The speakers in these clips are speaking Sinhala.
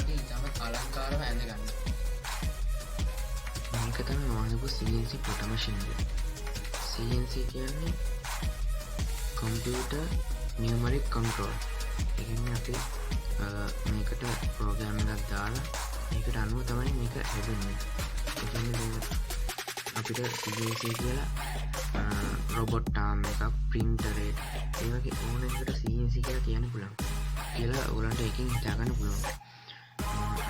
ඔයාලට ඉතාම අලංකාරව ඇඳ ගන්න. මේක තමයි මානව CNC පොට මැෂින් එක. CNC කියන්නේ computer numeric control. ඒ කියන්නේ අපි මේකට ප්‍රෝග්‍රෑම් එකක් දාලා ඒකට අනුව තමයි මේක හැදෙන්නේ. ඒ කියන්නේ අපිට CNC කියලා රොබොට් ආම් එකක්, printer එක, ඒ වගේ ඕන එකකට CNC කියලා කියන්න පුළුවන්. කියලා ඔයගලන්ට එකකින් හිතා ගන්න පුළුවන්.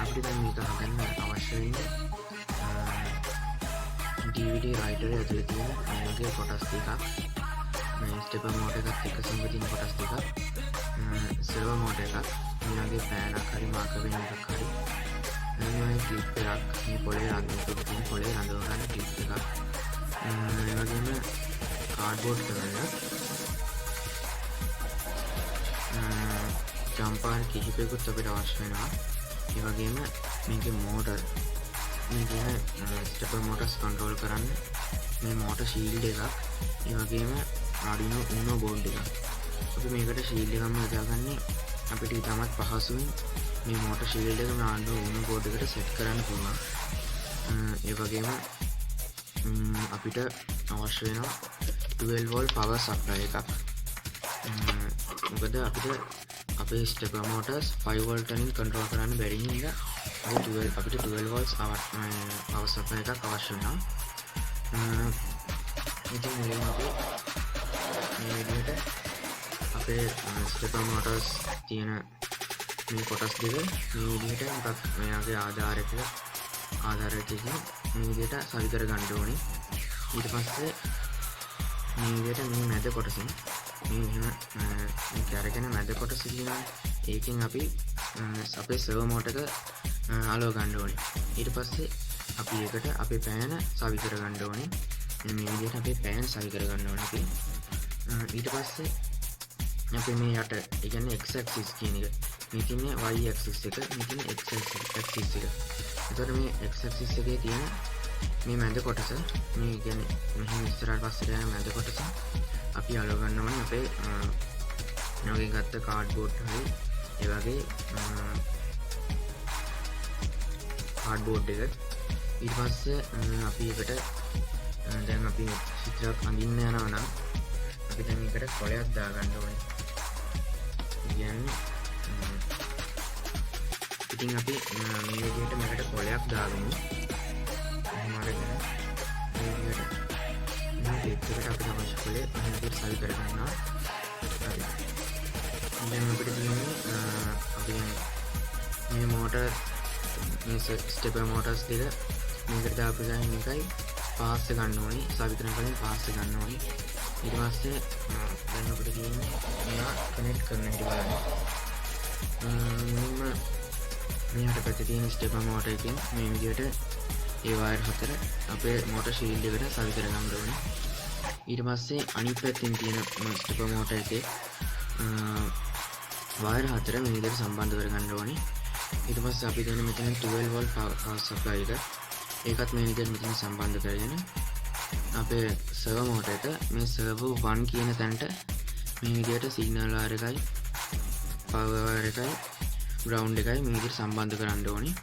අපිට දැන් මේක හදන්න අවශ්‍ය වෙන්නේ DVD writer ඇතුලේ තියෙන මේකේ කොටස් ටිකක්, මේ ස්ටෙපර් මෝටර් එකත් එක්ක සම්බන්ධ කොටස් ටිකක්, සර්වර් මෝටර් එකක්, මේ වගේ පෑනක් හරි මාකර් වෙන එකක් හරි, මේ ක්ලිප් එකක්, මේ පොලේ රඳවන තියෙන පොලේ රඳව ගන්න ක්ලිප් එකක්, ඒ වගේම කාඩ්බෝඩ් කරන්න ජම්පර් කිහිපයකුත් අපිට අවශ්‍ය වෙනවා. ඒ වගේම මේකේ මෝටර්, මේ කියන ස්ටෙපර් මෝටර්ස් කන්ට්‍රෝල් කරන්න මේ මෝටර් ෂීල්ඩ් එකක්, ඒ වගේම Arduino Uno බෝඩ් එකක්. අපි මේකට ෂීල්ඩ් එකක්ම යොදාගන්නේ අපිට ඉතාමත් පහසුවෙන් මේ මෝටර් ෂීල්ඩ් එක Arduino Uno බෝඩ් එකට සෙට් කරන්න පුළුවන්. ඒ වගේම අපිට අවශ්‍ය වෙනවා 12 volt power supply එකක්. මොකද අපේ ස්ටෙපර් මෝටර්ස් 5 volt වලින් කන්ට්‍රෝල් කරන්න බැරි නිසා අපිට 12 volts power supply එකක් අවශ්‍ය වෙනවා. ඉතින් මුලින්ම අපි මේ විදිහට අපේ ස්ටෙපර් මෝටර්ස් තියෙන මේ කොටස් දෙක මේ විදිහට මොකක් මෙයාගේ ආධාරයකින් මේ විදිහට සවි කර ගන්න ඕනේ. ඊට පස්සේ මේ විදිහට මේ මැද කොටසින් මේ කැරගෙන මැද කොටස තියෙනවා. ඒකෙන් අපි අපේ සර්වර් මෝටර් එක අලව ගන්න ඕනේ. ඊට පස්සේ අපි ඒකට අපේ පෑන සවි කර ගන්න ඕනේ. මේ විදිහට අපේ පෑන් සවි කර ගන්න ඕනේ අපි. ඊට පස්සේ අපි මේ යට ඒ කියන්නේ x axis කියන එක, මේ කියන්නේ y axis එක, මේ කියන්නේ x axis එක. එතකොට මේ x axis එකේ තියෙන මේ මැද කොටස, මේ කියන්නේ මෙහෙම ඉස්සරහට පස්සට යන මැද කොටස අපි අලව ගන්න ඕනේ අපේ නෝගෙන් ගත්ත කාඩ්බෝඩ් හරි ඒ වගේ කාඩ්බෝඩ් එක. ඊට පස්සේ අපි එකට දැන් අපි චිත්‍රයක් අඳින්න යනවා නම් අපි දැන් එකට කොලයක් දාගන්න ඕනේ. කියන්නේ ඉතින් අපි මේ විදිහට මේකට කොලයක් දාගමු. එහෙම අරගෙන මේ විදිහට මේ ක්ලිප් එකට අපිට අවශ්‍ය කොලේ මේ විදිහට සවි කර ගන්නවා. හරි. දැන් අපිට තියෙන්නේ අපි මේ මෝටර් මේ ස්ටෙපර් මෝටර්ස් දෙක මේකට දාපු ගමන් එකයි පාස් ගන්න ඕනේ. සවි කරන කලින් පාස් ගන්න ඕනේ. ඊට පස්සේ දැන් අපිට තියෙන්නේ මෙයා කනෙක්ට් කරන්න හැටි බලන්න. මෙයාට පැත්තේ තියෙන ස්ටෙපර් මෝටර් එකෙන් මේ විදිහට ඒ වයර් හතර අපේ මෝටර් ෂීල්ඩ් එකට සවි කර ගන්න ඕනේ. ඊට පස්සේ අනිත් පැත්තෙන් තියෙන ස්ටෙපර් මෝටර් එකේ වයර් හතර මේ විදිහට සම්බන්ධ කරගන්න ඕනේ. ඊට පස්සේ අපි දෙන මෙතන 12 volt power supply එක ඒකත් මේ විදිහට මෙතන සම්බන්ධ කරගෙන අපේ සර්වර් මෝටර් එක මේ සර්වර් 1 කියන තැනට මේ විදිහට සිග්නල් වයර් එකයි පවර් වයර් එකයි ග්‍රවුන්ඩ් එකයි මේ විදිහට සම්බන්ධ කරන්න ඕනේ.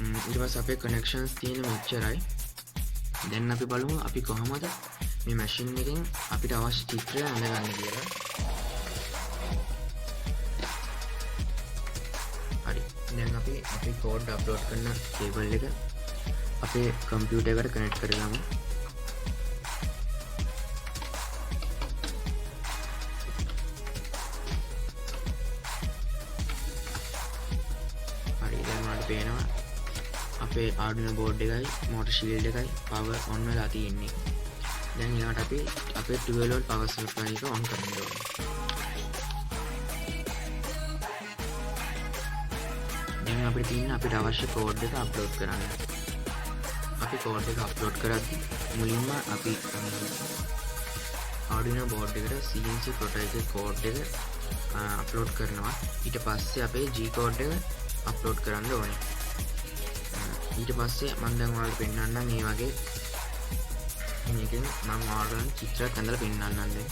ඊට පස්සේ අපේ කනෙක්ෂන්ස් තියෙන මෙච්චරයි. දැන් අපි බලමු අපි කොහොමද මේ මැෂින් එකෙන් අපිට අවශ්‍ය චිත්‍රය අඳගන්නේ කියලා. හරි. දැන් අපි අපේ කෝඩ් අප්ලෝඩ් කරන කේබල් එක අපේ කම්පියුටර් එකට කනෙක්ට් කරගමු. හරි. දැන් මට පේනවා අපේ Arduino board එකයි motor shield එකයි power on වෙලා තියෙන්නේ. දැන් ඊළඟට අපි අපේ 12 volt power supply එක on කරන්න ඕනේ. දැන් අපිට තියෙන අපිට අවශ්‍ය කෝඩ් එක අප්ලෝඩ් කරන්න. අපි කෝඩ් එක අප්ලෝඩ් කරද්දි මුලින්ම අපි Arduino board එකට CNC prototype එකේ කෝඩ් එක අප්ලෝඩ් කරනවා. ඊට පස්සේ අපේ G code එක අප්ලෝඩ් කරන්න ඕනේ. ඊට පස්සේ මම දැන් ඔයාලට පෙන්නන්නම් මේ වගේ මේකෙන් මම ඔයාලට චිත්‍රයක් ඇඳලා පෙන්නන්නම් දැන්.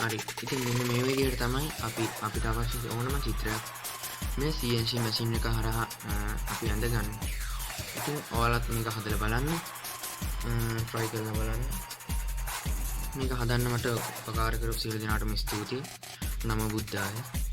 හරි. ඉතින් මෙන්න මේ විදිහට තමයි අපිට අවශ්‍ය ඕනම චිත්‍රයක් මේ CNC මැෂින් එක හරහා අපි අඳගන්නේ. ඉතින් ඔයාලත් මේක හදලා බලන්න. try කරලා බලන්න. මේක හදන්න මට උපකාර කරපු සියලු දෙනාටම ස්තුතියි. නමෝ බුද්ධාය.